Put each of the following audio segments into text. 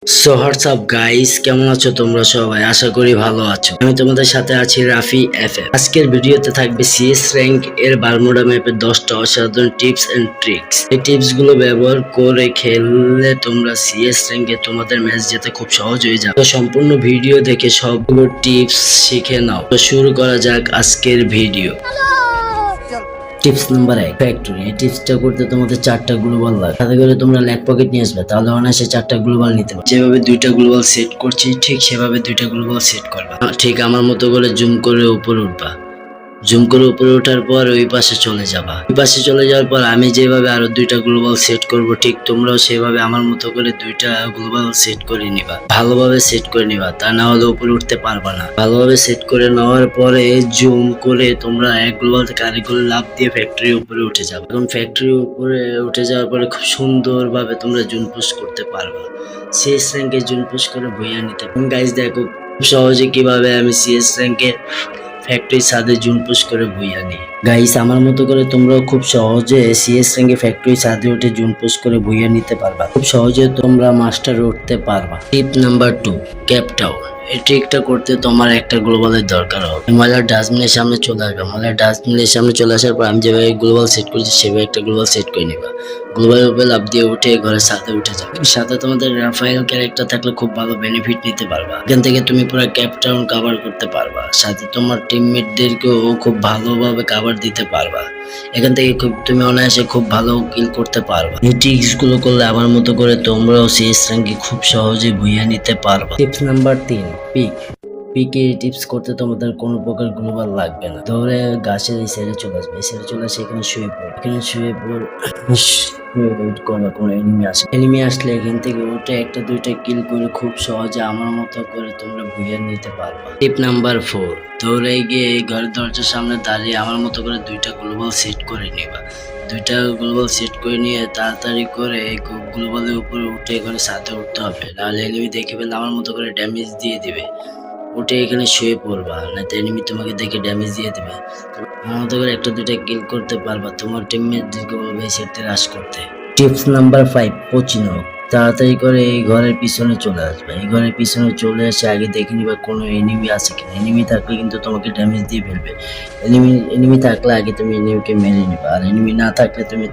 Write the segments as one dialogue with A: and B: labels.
A: So WhatsApp guys, কেমন আছো তোমরা সবাই? আশা করি ভালো আছো। আমি তোমাদের সাথে আছি রাফি এফএম। আজকের ভিডিওতে থাকবে সিএস র্যাঙ্ক এর বারমুডা ম্যাপের 10টা অসাধারণ টিপস এন্ড ট্রিক্স। এই টিপস গুলো ব্যবহার করে খেললে তোমরা সিএস র্যাঙ্কে তোমাদের ম্যাচ জেতা খুব সহজ হয়ে যাবে। তো সম্পূর্ণ ভিডিও দেখে সবগুলো টিপস শিখে নাও। তো শুরু করা যাক আজকের ভিডিও। Tips number 1, factory. এই টিপসটা করতে তোমাদের 4টা গ্লোবাল লাগবে। সাথে করে তোমরা ল্যাক পকেট নিয়ে আসবে, তাহলে অনায়াসে 4টা গ্লোবাল নিতে পারবে। যেভাবে 2টা গ্লোবাল সেট করছি ঠিক সেভাবে 2টা গ্লোবাল সেট করবা। ঠিক আমার মতো করে জুম করে উপরে উঠবা। জুম করে উপরে ওঠার পর ওই পাশে চলে যাবা। ওই পাশে চলে যাওয়ার পর আমি যেভাবে আরো 2টা গ্লোবাল সেট করব ঠিক তোমরাও সেভাবে আমার মতো করে 2টা গ্লোবাল সেট করে নিবা। ভালোভাবে সেট করে নিবা, তা না হলে উপরে উঠতে পারবা না। ভালোভাবে সেট করে নেওয়ার পরে জুম করে তোমরা এক গ্লোবাল থেকে আরেক গ্লোবাল লাফ দিয়ে ফ্যাক্টরির উপরে উঠে যাবে। এখন ফ্যাক্টরির উপরে উঠে যাওয়ার পরে খুব সুন্দরভাবে তোমরা জুন পুশ করতে পারবা। সিএস র্যাঙ্কে জুন পুশ করে বইয়া নিতে পারবে। গাইস দেখো খুব সহজে কিভাবে আমি সিএস র্যাঙ্কে ফ্যাক্টরির ছাদে জুন পুশ করে বইয়া নিই। গাইস আমার মতো করে তোমরাও খুব সহজে সিএস র্যাঙ্কে ফ্যাক্টরির ছাদে উঠে জুন পুশ করে বইয়া নিতে পারবা। খুব সহজে তোমরা মাস্টার উঠতে পারবা। টিপ নাম্বার 2, ক্যাপ টাউন। এই ট্রিকটা করতে তোমার একটা গ্লোবালের দরকার হবে। হিমালয়ের ডাস্টবিনের সামনে চলে আসবে। হিমালয়ের ডাস্টবিনের সামনে চলে আসার পর আমি যেভাবে গ্লোবাল সেট করেছি সেভাবে একটা গ্লোবাল সেট করে নিবা। গ্লোবাল উপরে লাফ দিয়ে উঠে ঘরের সাথে উঠে যাবে। সাথে তোমাদের রাফায়েল ক্যারেক্টার থাকলে খুব ভালো বেনিফিট নিতে পারবা। এখান থেকে তুমি পুরো ক্যাপ টাউন কভার করতে পারবা। সাথে তোমার টিমমেটদেরকেও খুব ভালোভাবে কভার দিতে পারবা। এখান থেকে তুমি অনায়াসে খুব ভালো কিল করতে পারবা। এই ট্রিক্স গুলো করলে আমার মতো করে তোমরাও সিএস র্যাঙ্কে খুব সহজে বইয়া নিতে পারবা। Tips number 3, pick. পিকে টিপস করতে তোমাদের কোনো প্রকার গ্লোবাল লাগবে না। ধরে গাছের এই সাইডে চলে আসবে, এই সাইডে চলে আসে এখানে শুয়ে পড়বে। এখানে শুয়ে পড় ওয়েট করবা কোনো এনিমি আসে। এনিমি আসলে এখান থেকে উঠে একটা 2টা কিল করে খুব সহজে আমার মতো করে তোমরা বুঝে নিতে পারবা। টিপ নাম্বার 4, দৌড়ে গিয়ে এই ঘরের দরজার সামনে দাঁড়িয়ে আমার মতো করে 2টা গ্লোবাল সেট করে নিবা। 2টা গ্লোবাল সেট করে নিয়ে তাড়াতাড়ি করে এই গ্লোবালের উপরে উঠে এখানে সাথে উঠতে হবে, নাহলে এনিমি দেখে ফেললে আমার মতো করে ড্যামেজ দিয়ে দিবে। উঠে এখানে শুয়ে পড়বা, না তো এনিমি তোমাকে দেখে ড্যামেজ দিয়ে দেবে। আমার মতো করে একটা 2টা কিল করতে পারবা। তোমার টিমমেটদেরকে বলবে এই সেটতে রাশ করতে। Tips number 5, পচিনো। তাড়াতাড়ি করে এই ঘরের পিছনে চলে আসবে। এই ঘরের পিছনে চলে এসে আগে দেখে নিবা কোনো এনিমি আছে কিনা। এনিমি থাকলে কিন্তু তোমাকে ড্যামেজ দিয়ে ফেলবে। এনিমি থাকলে আগে তুমি এনিমিকে মেরে নিবা, আর এনিমি না থাকলে তুমি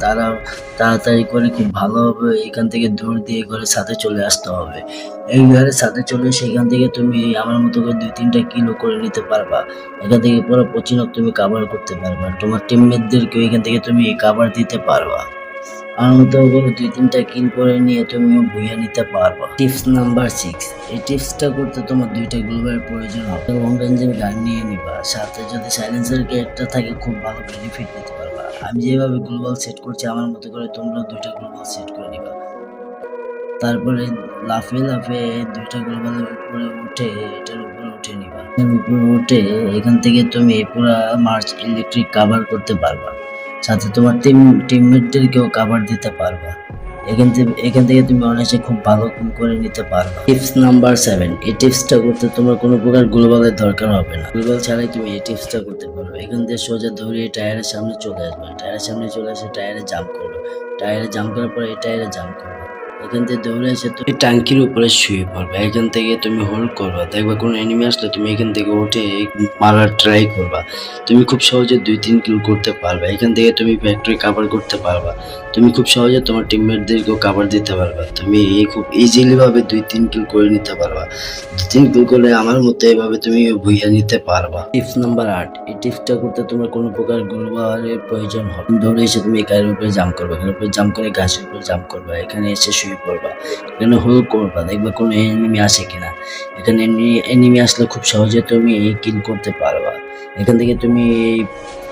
A: তাড়াতাড়ি করে খুব ভালোভাবে এখান থেকে দৌড় দিয়ে ঘরের সাথে চলে আসতে হবে। এই ঘরের সাথে চলে সেখান থেকে তুমি আমার মতো করে 2-3টা কিলো করে নিতে পারবা। এখান থেকে পুরো পচিনক তুমি কাভার করতে পারবা। তোমার টিমমেটদেরকে এখান থেকে তুমি কাভার দিতে পারবা। আমার মতো করে 2-3টা কিল করে নিয়ে তুমিও বইয়া নিতে পারবা। টিপস নাম্বার 6, এই টিপসটা করতে তোমার 2টা গ্লোবালের প্রয়োজন হবে। লং রেঞ্জের গান নিয়ে নিবা, সাথে যদি সাইলেন্সার একটা থাকে খুব ভালো বেনিফিট নিতে পারবা। আমি যেভাবে গ্লোবাল সেট করছি আমার মতো করে তোমরা 2টা গ্লোবাল সেট করে নিবা। তারপরে লাফিয়ে লাফিয়ে 2টা গ্লোবালের উপরে উঠে এটার উপরে উঠে নিবা। উপরে উঠে এখান থেকে তুমি পুরা মার্চ ইলেকট্রিক কাভার করতে পারবা। সাথে তোমার টিমমেটদেরকেও কাভার দিতে পারবা। এখান থেকে তুমি অনায়াসে খুব ভালো কিল করে নিতে পারবা। টিপস নাম্বার 7, এই টিপসটা করতে তোমার কোনো প্রকার গ্লোবালের দরকার হবে না। গ্লোবাল ছাড়াই তুমি এই টিপসটা করতে পারবে। এখান থেকে সোজা দৌড়িয়ে টায়ারের সামনে চলে আসবে। টায়ারের সামনে চলে আসে টায়ারে জাম্প করবে। টায়ারে জাম্প করার পরে এই টায়ারে জাম্প করবে। এখান থেকে দৌড়ে এসে তুমি ট্যাঙ্কির উপরে শুয়ে পড়বে। এখান থেকে তুমি হোল্ড করবা, দেখবা কোনো এনিমি আসলে তুমি এখান থেকে উঠে মারার ট্রাই করবা। তুমি খুব সহজে 2-3 কিল করতে পারবে। এখান থেকে তুমি ফ্যাক্টরি কাভার করতে পারবা। তুমি খুব সহজে তোমার টিমমেটদেরকেও কাভার দিতে পারবা। তুমি খুব ইজিলি ভাবে 2-3 কিল করে নিতে পারবা। 2-3 কিল করলে আমার মতো এভাবে তুমি ভুইয়া নিতে পারবা। টিপস নাম্বার 8, এই টিপসটা করতে তোমার কোনো প্রকার গ্লোবালের প্রয়োজন হবে। দৌড়ে এসে তুমি গাড়ির উপরে জাম্প করবে। গাড়ির উপরে জাম্প করে ঘাসের উপরে জাম্প করবা। এখানে এসে শুয়ে পড়বা। এখানে হোল্ড করবা, দেখবা কোনো এনিমি আসে কিনা। এখানে এনিমি আসলে খুব সহজে তুমি কিল করতে পারবা। এখান থেকে তুমি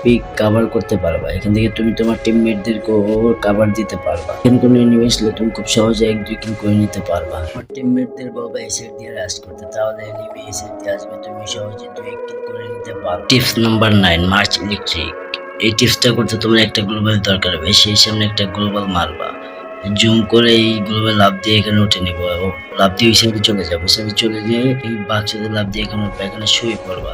A: পিক কাভার করতে পারবা। এখান থেকে তুমি তোমার টিমমেটদেরকেও কাভার দিতে পারবা। এখানে কোনো এনিমি আসলে তুমি খুব সহজে 1-2 কিল করে নিতে পারবা। তোমার টিমমেটদের বলবা এই সাইড দিয়ে রাশ করতে, তাহলে এনিমি এই সাইড দিয়ে আসবে, তুমি সহজে 2-1 কিল করে নিতে পারবা। Tips number 9, March electric. এই টিপসটা করতে তোমার একটা গ্লোবাল দরকার হবে। সেই সামনে একটা গ্লোবাল মারবা। জুম করে এই গ্লোবাল লাভ দিয়ে এখানে উঠে নিবো এবং লাভ দিয়ে ওই সাইডে চলে যাবো। ওই সাইডে চলে গিয়ে এই বাক্সতে লাভ দিয়ে এখানে উঠবে। এখানে শুয়ে পড়বা।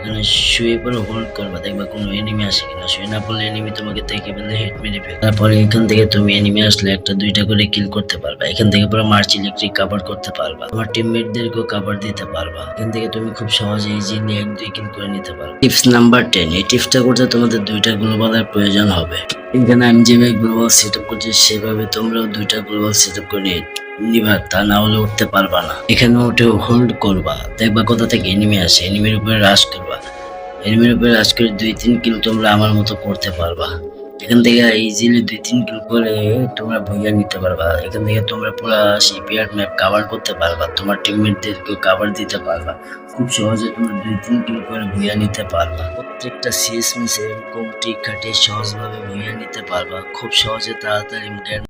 A: এখানে শুয়ে পরে হোল্ড করবা, দেখবা কোনো এনিমি আসে কিনা। শুয়ে না পড়লে এনিমি তোমাকে দেখে ফেলে হিট মেরে ফেলে। তারপরে এখান থেকে তুমি এনিমি আসলে একটা দুইটা করে কিল করতে পারবা। এখান থেকে পুরো মার্চ ইলেকট্রিক কভার করতে পারবা, তোমার টিমমেটদেরকেও কভার দিতে পারবা। এখান থেকে তুমি খুব সহজে ইজিলি এক দুই কিল করে নিতে পারবে। টিপস নাম্বার 10, এই টিপসটা করতে তোমাদের দুইটা গ্লোবালের প্রয়োজন হবে। এখানে আমি যেভাবে গ্লোবাল সেট আপ করছি সেভাবে তোমরাও দুইটা গ্লোবাল সেট আপ করে নিবা, তা না হলে উঠতে পারবা না। এখানে উঠে হোল্ড করবা, দেখবা কোথা থেকে এনিমি আসে, এনিমির উপরে রাশ করবা। এনিমির উপরে রাশ করে 2-3 কিল তোমরা আমার মতো করতে পারবা। এখান থেকে ইজিলি 2-3 কিল করে তোমরা ভুইয়া নিতে পারবা। এখান থেকে তোমরা পুরো শিপইয়ার্ড ম্যাপ কভার করতে পারবা, তোমার টিমমেটদেরকে কভার দিতে পারবা। খুব সহজে তোমরা 2-3 কিল করে ভুইয়া নিতে পারবা। প্রত্যেকটা সিএস মিস এরকম ট্রিক খাটিয়ে সহজভাবে ভুইয়া নিতে পারবা। খুব সহজে তাড়াতাড়ি